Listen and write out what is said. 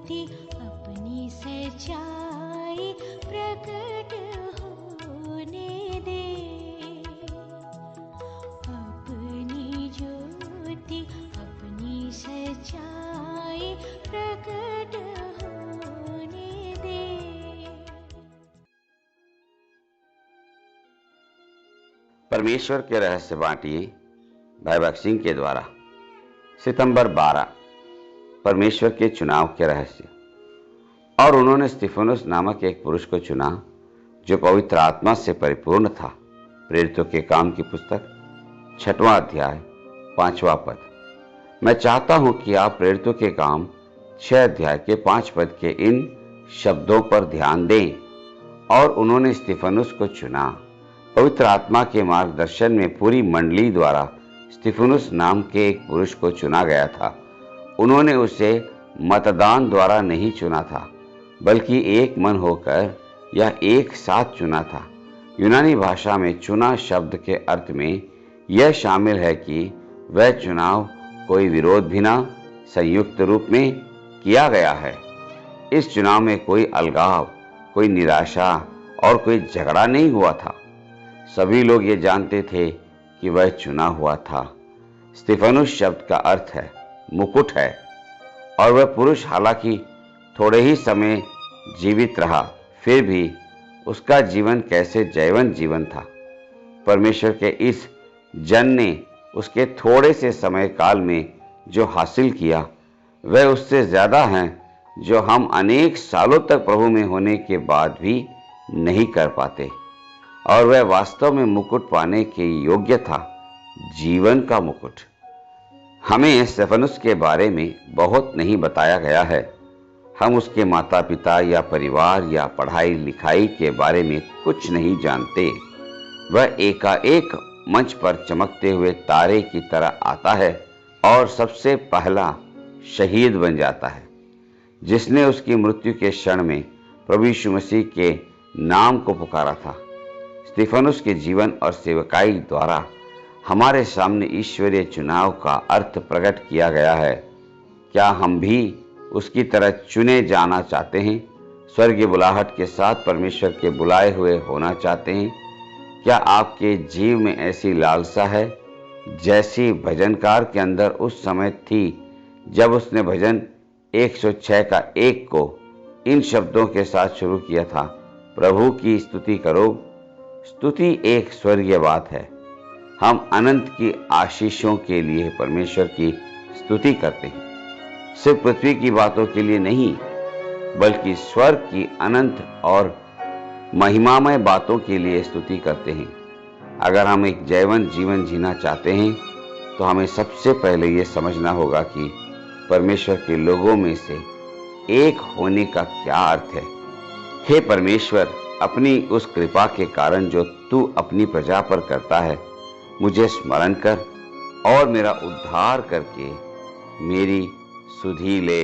ज्योति अपनी सच्चाई प्रकट होने दे। अपनी ज्योति अपनी सच्चाई प्रकट होने दे। परमेश्वर के रहस्य बांटिए भैभव सिंह के द्वारा। सितंबर 12, परमेश्वर के चुनाव के रहस्य। और उन्होंने स्तिफनुस नामक एक पुरुष को चुना जो पवित्र आत्मा से परिपूर्ण था। प्रेरितों के काम की पुस्तक 6वां अध्याय 5वां पद। मैं चाहता हूं कि आप प्रेरितों के काम 6 अध्याय के 5 पद के इन शब्दों पर ध्यान दें। और उन्होंने स्तिफनुस को चुना। पवित्र आत्मा के मार्गदर्शन में पूरी मंडली द्वारा स्तिफनुस नाम के एक पुरुष को चुना गया था। उन्होंने उसे मतदान द्वारा नहीं चुना था, बल्कि एक मन होकर या एक साथ चुना था। यूनानी भाषा में चुना शब्द के अर्थ में यह शामिल है कि वह चुनाव कोई विरोध बिना संयुक्त रूप में किया गया है। इस चुनाव में कोई अलगाव, कोई निराशा और कोई झगड़ा नहीं हुआ था। सभी लोग ये जानते थे कि वह चुना हुआ था। स्तिफनुस शब्द का अर्थ है मुकुट है, और वह पुरुष हालांकि थोड़े ही समय जीवित रहा, फिर भी उसका जीवन कैसे जयवंत जीवन था। परमेश्वर के इस जन ने उसके थोड़े से समय काल में जो हासिल किया, वह उससे ज्यादा है जो हम अनेक सालों तक प्रभु में होने के बाद भी नहीं कर पाते। और वह वास्तव में मुकुट पाने के योग्य था, जीवन का मुकुट। हमें स्तिफनुस के बारे में बहुत नहीं बताया गया है। हम उसके माता पिता या परिवार या पढ़ाई लिखाई के बारे में कुछ नहीं जानते। वह एकाएक मंच पर चमकते हुए तारे की तरह आता है और सबसे पहला शहीद बन जाता है, जिसने उसकी मृत्यु के क्षण में प्रभु यीशु मसीह के नाम को पुकारा था। स्तिफनुस के जीवन और सेवकाई द्वारा हमारे सामने ईश्वरीय चुनाव का अर्थ प्रकट किया गया है। क्या हम भी उसकी तरह चुने जाना चाहते हैं? स्वर्गीय बुलाहट के साथ परमेश्वर के बुलाए हुए होना चाहते हैं? क्या आपके जीव में ऐसी लालसा है जैसी भजनकार के अंदर उस समय थी जब उसने भजन 106 का 1 को इन शब्दों के साथ शुरू किया था, प्रभु की स्तुति करो। स्तुति एक स्वर्गीय बात है। हम अनंत की आशीषों के लिए परमेश्वर की स्तुति करते हैं, सिर्फ पृथ्वी की बातों के लिए नहीं, बल्कि स्वर्ग की अनंत और महिमामय बातों के लिए स्तुति करते हैं। अगर हम एक जयवंत जीवन जीना चाहते हैं तो हमें सबसे पहले ये समझना होगा कि परमेश्वर के लोगों में से एक होने का क्या अर्थ है। हे परमेश्वर, अपनी उस कृपा के कारण जो तू अपनी प्रजा पर करता है, मुझे स्मरण कर और मेरा उद्धार करके मेरी सुधि ले।